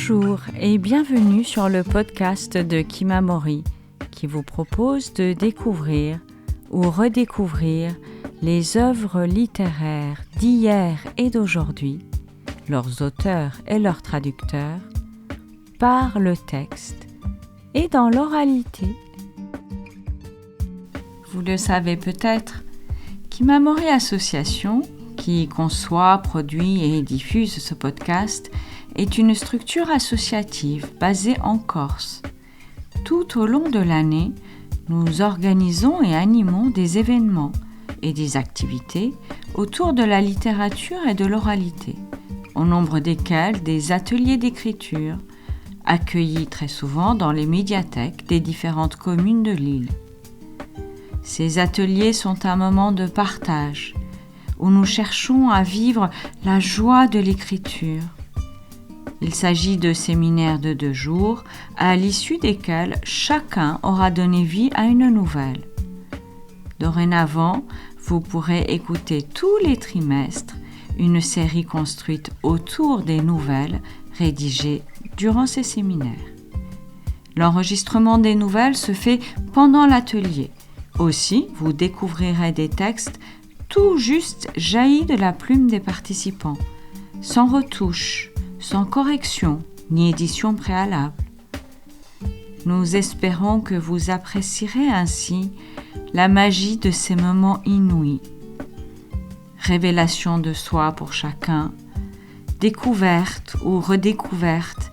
Bonjour et bienvenue sur le podcast de Kimamori qui vous propose de découvrir ou redécouvrir les œuvres littéraires d'hier et d'aujourd'hui, leurs auteurs et leurs traducteurs, par le texte et dans l'oralité. Vous le savez peut-être, Kimamori Association, qui conçoit, produit et diffuse ce podcast, est une structure associative basée en Corse. Tout au long de l'année, nous organisons et animons des événements et des activités autour de la littérature et de l'oralité, au nombre desquels des ateliers d'écriture, accueillis très souvent dans les médiathèques des différentes communes de l'île. Ces ateliers sont un moment de partage, où nous cherchons à vivre la joie de l'écriture. Il s'agit de séminaires de 2 jours, à l'issue desquels chacun aura donné vie à une nouvelle. Dorénavant, vous pourrez écouter tous les trimestres une série construite autour des nouvelles rédigées durant ces séminaires. L'enregistrement des nouvelles se fait pendant l'atelier. Aussi, vous découvrirez des textes tout juste jaillis de la plume des participants, sans retouche, sans correction ni édition préalable. Nous espérons que vous apprécierez ainsi la magie de ces moments inouïs. Révélation de soi pour chacun, découverte ou redécouverte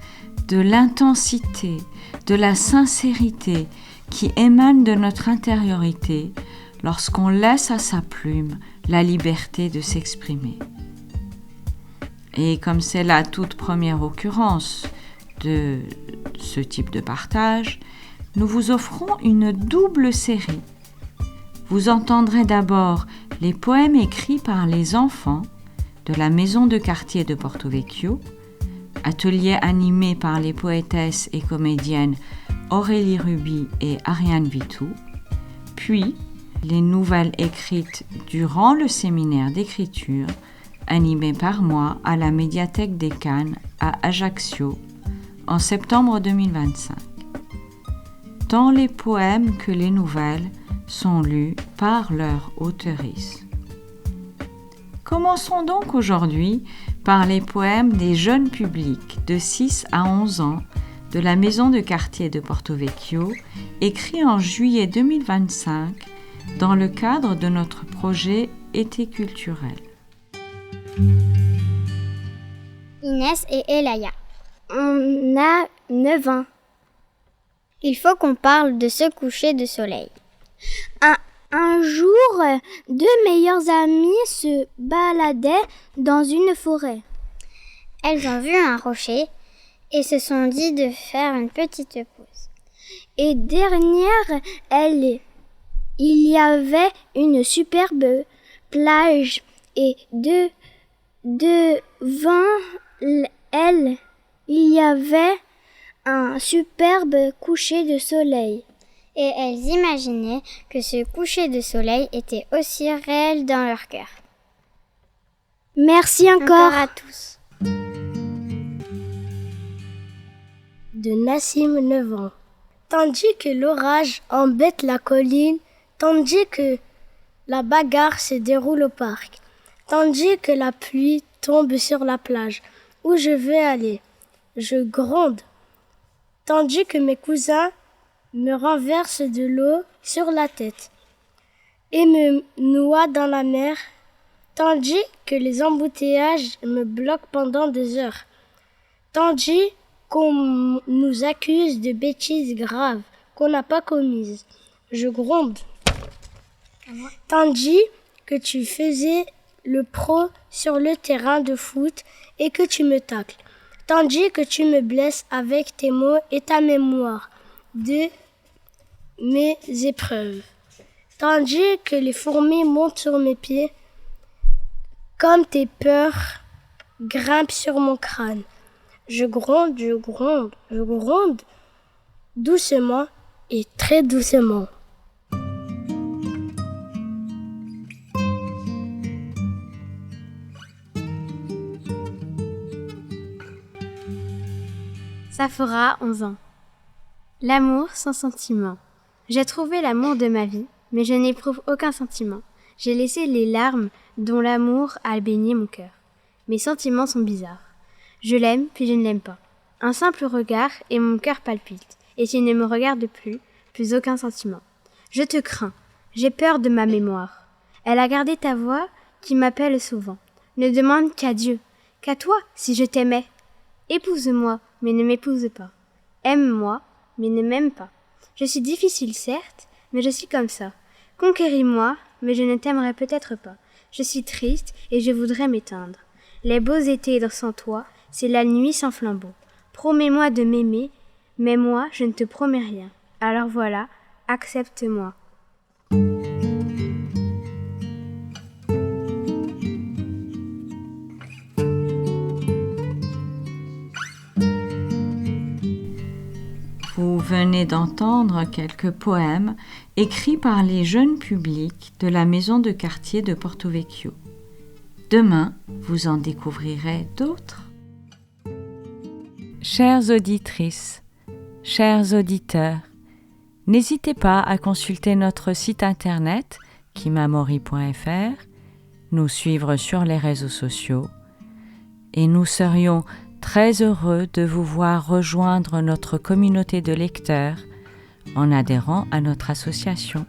de l'intensité, de la sincérité qui émane de notre intériorité lorsqu'on laisse à sa plume la liberté de s'exprimer. Et comme c'est la toute première occurrence de ce type de partage, nous vous offrons une double série. Vous entendrez d'abord les poèmes écrits par les enfants de la maison de quartier de Porto Vecchio, atelier animé par les poétesses et comédiennes Aurélie Ruby et Ariane Vitou, puis les nouvelles écrites durant le séminaire d'écriture animé par moi à la médiathèque des Cannes à Ajaccio en septembre 2025. Tant les poèmes que les nouvelles sont lus par leur auteurice. Commençons donc aujourd'hui par les poèmes des jeunes publics de 6 à 11 ans de la maison de quartier de Porto Vecchio, écrits en juillet 2025 dans le cadre de notre projet Été culturel. Inès et Elaya. On a 9 ans. Il faut qu'on parle de ce coucher de soleil. Un jour, 2 meilleures amies se baladaient dans une forêt. Elles ont vu un rocher et se sont dit de faire une petite pause. Et derrière elles, il y avait une superbe plage et devant elle, il y avait un superbe coucher de soleil. Et elles imaginaient que ce coucher de soleil était aussi réel dans leur cœur. Merci encore à tous. De Nassim, 9 ans. Tandis que l'orage embête la colline, tandis que la bagarre se déroule au parc, tandis que la pluie tombe sur la plage où je veux aller, je gronde, tandis que mes cousins me renversent de l'eau sur la tête et me noient dans la mer, tandis que les embouteillages me bloquent pendant des heures, tandis qu'on nous accuse de bêtises graves qu'on n'a pas commises. Je gronde. Tandis que tu faisais le pro sur le terrain de foot et que tu me tacles. Tandis que tu me blesses avec tes mots et ta mémoire de mes épreuves. Tandis que les fourmis montent sur mes pieds, comme tes peurs grimpent sur mon crâne. Je gronde, je gronde, je gronde, doucement et très doucement. Ça fera 11 ans. L'amour sans sentiment. J'ai trouvé l'amour de ma vie, mais je n'éprouve aucun sentiment. J'ai laissé les larmes dont l'amour a baigné mon cœur. Mes sentiments sont bizarres. Je l'aime, puis je ne l'aime pas. Un simple regard et mon cœur palpite. Et s'il ne me regarde plus aucun sentiment. Je te crains. J'ai peur de ma mémoire. Elle a gardé ta voix qui m'appelle souvent. Ne demande qu'à Dieu, qu'à toi, si je t'aimais. Épouse-moi, mais ne m'épouse pas. Aime-moi, mais ne m'aime pas. Je suis difficile, certes, mais je suis comme ça. Conquéris-moi, mais je ne t'aimerai peut-être pas. Je suis triste et je voudrais m'éteindre. Les beaux étés sans toi, c'est la nuit sans flambeau. Promets-moi de m'aimer, mais moi, je ne te promets rien. Alors voilà, accepte-moi. Vous venez d'entendre quelques poèmes écrits par les jeunes publics de la maison de quartier de Porto Vecchio. Demain, vous en découvrirez d'autres. Chères auditrices, chers auditeurs, n'hésitez pas à consulter notre site internet kimamori.fr, nous suivre sur les réseaux sociaux et nous serions très heureux de vous voir rejoindre notre communauté de lecteurs en adhérant à notre association.